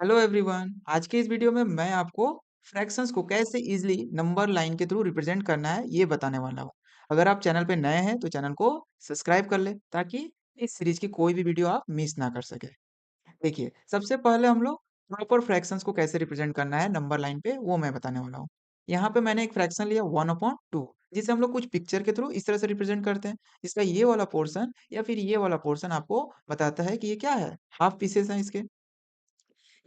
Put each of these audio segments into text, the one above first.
Hello everyone. आज के इस वीडियो में मैं आपको फ्रैक्शंस को कैसे इजीली नंबर लाइन के थ्रू रिप्रेजेंट करना है ये बताने वाला हूँ। अगर आप चैनल पे नए हैं तो चैनल को सब्सक्राइब कर ले ताकि इस सीरीज की कोई भी वीडियो आप मिस ना कर सके। देखिए, सबसे पहले हम लोग प्रॉपर फ्रैक्शंस को कैसे रिप्रेजेंट करना है नंबर लाइन पे वो मैं बताने वाला हूँ। यहाँ पे मैंने एक फ्रैक्शन लिया 1/2 जिसे हम लोग कुछ पिक्चर के थ्रू इस तरह से रिप्रेजेंट करते हैं। इसका ये वाला पोर्शन या फिर ये वाला पोर्शन आपको बताता है कि ये क्या है, हाफ पीसेस हैं इसके।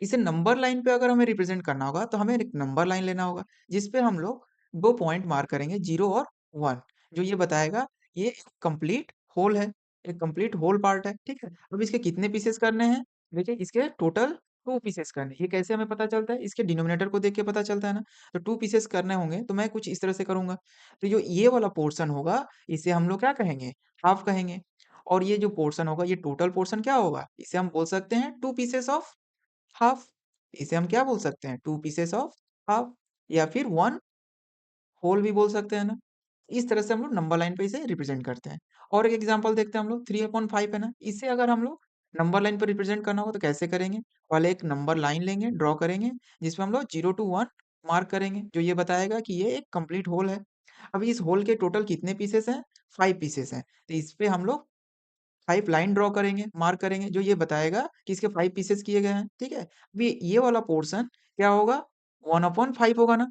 इसे नंबर लाइन पे अगर हमें रिप्रेजेंट करना होगा तो हमें एक नंबर लाइन लेना होगा जिस पे हम लोग 2 पॉइंट मार्क करेंगे 0 और 1 जो ये बताएगा ये एक कंप्लीट होल है, एक कंप्लीट होल पार्ट है, ठीक है? अब इसके कितने पीसेस करने हैं? देखिए इसके टोटल 2 पीसेस करने हैं। ये कैसे हमें पता चलता है? इसके डिनोमिनेटर को देख के पता चलता है ना। तो 2 पीसेस करने होंगे तो मैं कुछ इस तरह से करूँगा। तो जो ये वाला पोर्शन होगा इसे हम लोग क्या कहेंगे? हाफ कहेंगे। और ये जो पोर्शन होगा ये टोटल पोर्शन क्या होगा? इसे हम बोल सकते हैं 2 पीसेस ऑफ हाफ। इसे हम क्या बोल सकते हैं? 2 पीसेस ऑफ हाफ या फिर 1 होल भी बोल सकते हैं ना। इस तरह से हम लोग नंबर लाइन पे इसे रिप्रेजेंट करते हैं। और एक एग्जांपल देखते हैं हम लोग 3/5 है ना, इसे अगर हम लोग नंबर लाइन पर रिप्रेजेंट करना हो तो कैसे करेंगे? पहले एक नंबर लाइन लेंगे, ड्रॉ करेंगे, जिसमें हम लोग 0 टू 1 मार्क करेंगे, जो ये बताएगा कि ये एक कंप्लीट होल है। अब इस होल के टोटल कितने पीसेस हैं? 5 पीसेस हैं। तो इस पे हम लोग 5 लाइन ड्रॉ करेंगे, मार्क करेंगे, जो ये बताएगा कि इसके 5 पीसेस किए गए हैं, ठीक है? अभी ये वाला पोर्शन क्या होगा? 1/5 होगा ना,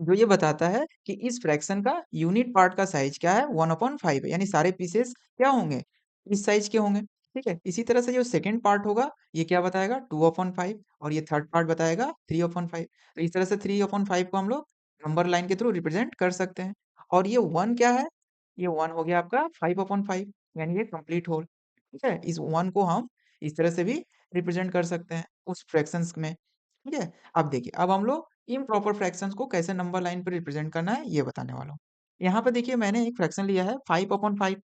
जो ये बताता है कि इस फ्रैक्शन का यूनिट पार्ट का साइज़ क्या है? 1/5 है, यानी सारे पीसेस क्या होंगे? इस साइज़ के होंगे, ठीक है? इसी तरह से जो सेकंड पार्ट होगा, ये क्या बताएगा? 2/5 और ये थर्ड पार्ट बताएगा 3/5। तो इस तरह से 3/5 को हम लोग नंबर लाइन के थ्रू रिप्रेजेंट कर सकते हैं। और ये 1 क्या है? ये 1 हो गया आपका 5/5 यानी ये कंप्लीट होल, ठीक है? इस 1 को हम इस तरह से भी रिप्रेजेंट कर सकते हैं उस फ्रैक्शंस में, ठीक है? अब देखिए, अब हम लोग इम्प्रॉपर फ्रैक्शंस को कैसे नंबर लाइन पे रिप्रेजेंट करना है ये बताने वाला हूँ। यहाँ पे देखिए मैंने एक फ्रैक्शन लिया है 5/5।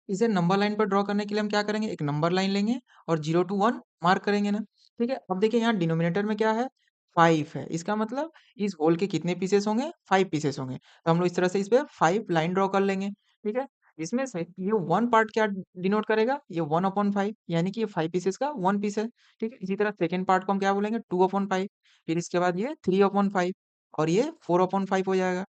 इसे नंबर लाइन पर ड्रॉ करने के लिए हम क्या करेंगे? एक नंबर लाइन लेंगे और 0 टू 1 मार्क करेंगे ना, ठीक है? अब देखिए यहाँ डिनोमिनेटर में क्या है? 5 है। इसका मतलब इस होल के कितने पीसेस होंगे? 5 पीसेस होंगे। तो हम लोग इस तरह से इस पे 5 लाइन ड्रॉ कर लेंगे, ठीक है? इसमें से ये 1 पार्ट क्या डिनोट करेगा? ये 1/5 यानी कि ये 5 पीसेस का 1 पीस है, ठीक है? इसी तरह सेकंड पार्ट को हम क्या बोलेंगे? 2/5 फिर इसके बाद ये 3/5 और ये 4/5 हो जाएगा।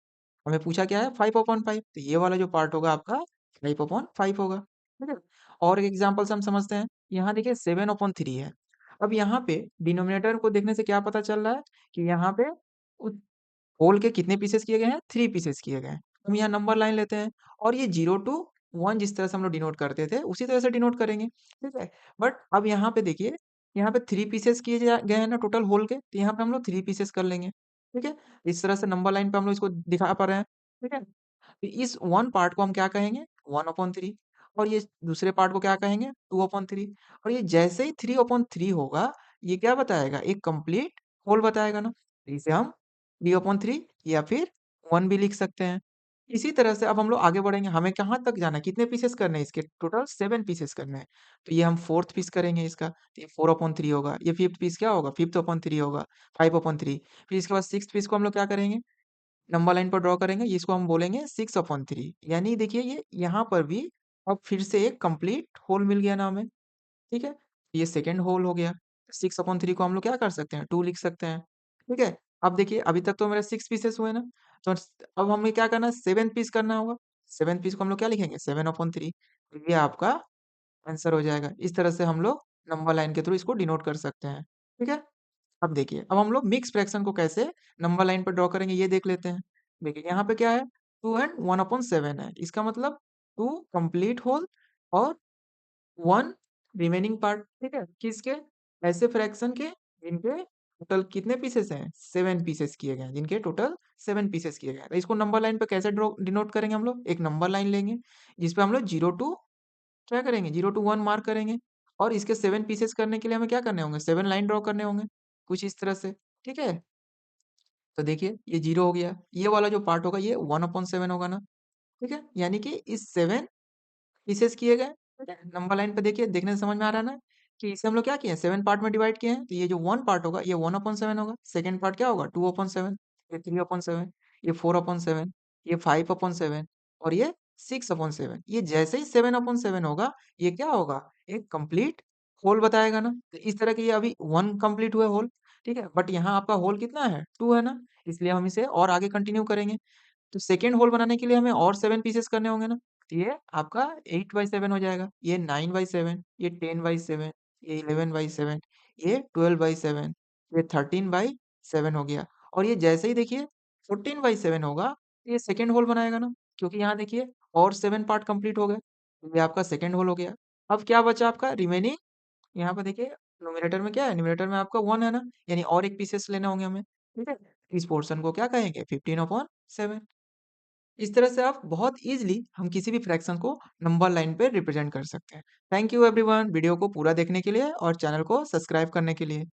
हमें पूछा क्या है? 5/5 तो ये वाला जो पार्ट होगा आपका 5/5 होगा, ठीक है? और एक एग्ज़ाम्पल से हम समझते हैं, यहाँ देखिए 7/3 है। अब यहाँ पे डिनोमिनेटर को देखने से क्या पता चल रहा है कि यहाँ पे उ होल के कितने पीसेस किए गए हैं? 3 पीसेस किए गए हैं। हम यहाँ नंबर लाइन लेते हैं और ये 0 टू 1 जिस तरह से हम लोग डिनोट करते थे, उसी तरह से डिनोट करेंगे, ठीक है? बट अब यहाँ पे देखिए, यहाँ पे 3 पीसेस किए गए हैं ना टोटल होल के, तो यहाँ पे हम लोग 3 पीसेस कर लेंगे, ठीक है? इस तरह से नंबर लाइन पे हम लोग इसको दिखा पा रहे हैं, ठीक है? तो इस 1 पार्ट को हम क्या कहेंगे? 1/3 और ये दूसरे पार्ट को क्या कहेंगे? 2/3 और ये जैसे ही 3/3 होगा, ये क्या बताएगा? एक कंप्लीट होल बताएगा ना, तो इसे हम 3/3 या फिर 1 भी लिख सकते हैं। इसी तरह से अब हम लोग आगे बढ़ेंगे, हमें कहाँ तक जाना है? कितने पीसेस करने हैं इसके? टोटल 7 पीसेस करने हैं। तो ये हम 4th पीस करेंगे इसका, तो ये 4/3 होगा। ये 5th पीस क्या होगा? 5/3 होगा, 5/3 फिर इसके बाद 6th पीस को हम लोग क्या करेंगे? नंबर लाइन पर ड्रॉ करेंगे, इसको हम बोलेंगे 6/3 यानी देखिए ये यहाँ पर भी अब फिर से एक कंप्लीट होल मिल गया ना हमें, ठीक है? ये सेकंड होल हो गया। 6/3 को हम लोग क्या कर सकते हैं? 2 लिख सकते हैं, ठीक है? अब देखिए अभी तक तो मेरा 6 पीसेस हुए ना, तो अब हमें क्या करना है? 7th पीस करना होगा। 7th पीस को हम लोग क्या लिखेंगे? 7/3 तो ये आपका आंसर हो जाएगा। इस तरह से हम लोग नंबर लाइन के थ्रू इसको डिनोट कर सकते हैं, ठीक है? अब देखिए, अब हम लोग मिक्स फ्रैक्शन को कैसे नंबर लाइन पर ड्रॉ करेंगे ये देख लेते हैं। देखिए यहाँ पे क्या है 2 एंड 1/7 है। इसका मतलब 2 कंप्लीट होल और 1 रिमेनिंग पार्ट, ठीक है? किसके? ऐसे फ्रैक्शन के जिनके टोटल कितने पीसेस हैं? 7 पीसेस किए गए हैं, जिनके टोटल 7 पीसेस किए गए हैं। तो इसको नंबर लाइन पे कैसे ड्रॉ डिनोट करेंगे हम लोग? एक नंबर लाइन लेंगे, जिस पे हम लोग 0 टू क्या करेंगे 0 टू 1 मार्क करेंगे और इसके 7 पीसेस करने के लिए हमें क्या करने होंगे 7 लाइन ड्रॉ करने होंगे, कुछ इस तरह से, ठीक है? तो देखिए ये 0 हो गया, ये वाला जो पार्ट होगा ये 1/7 होगा ना, ठीक है? यानी कि इस 7 पीसेस किए गए, ठीक है? नंबर लाइन पे देखिए देखने से समझ में आ रहा है ना कि इसे हम लोग क्या किए हैं 7 पार्ट में डिवाइड किए हैं, तो ये जो 1 पार्ट होगा ये 1/7 होगा, सेकंड पार्ट क्या होगा 2/7, ये 3/7, ये 4/7, ये 5/7 और ये 6/7। ये जैसे ही 7/7 होगा, ये क्या होगा? एक कंप्लीट होल बताएगा ना। तो इस तरह के ये अभी 1 कंप्लीट हुआ होल। ठीक है? बट यहाँ आपका होल कितना है? 2 है ना? इसलिए हम इसे और आगे कंटिन्यू करेंगे। तो सेकंड होल बनाने के लिए हमें और 7 पीसेस करने होंगे ना? तो ये आपका 8/7 हो जाएगा, ये 9/7, ये 10/7, ये 11/7, ये 12/7, ये 13/7 हो गया। और ये जैसे ही देखिए 14/7 होगा, ये सेकंड होल बनाएगा ना? क्योंकि यहाँ देखिए और 7 पार्ट कंप्लीट हो गए, तो ये आपका सेकंड होल हो गया। अब क्या बचा आपका रिमेनिंग, यहाँ पे देखिए न्यूमरेटर में क्या है? न्यूमरेटर में आपका 1 है ना? यानी और 1 पीसेस लेने होंगे हमें, ठीक है? इस पोर्शन को क्या कहेंगे? 15/7। इस तरह से आप बहुत ईज़िली हम किसी भी फ्रैक्शन को नंबर लाइन पे रिप्रेज़ेंट कर सकते हैं। थैंक यू एवरीवन वीडियो को पूरा देखने के लिए और चैनल को सब्सक्राइब करने के लिए।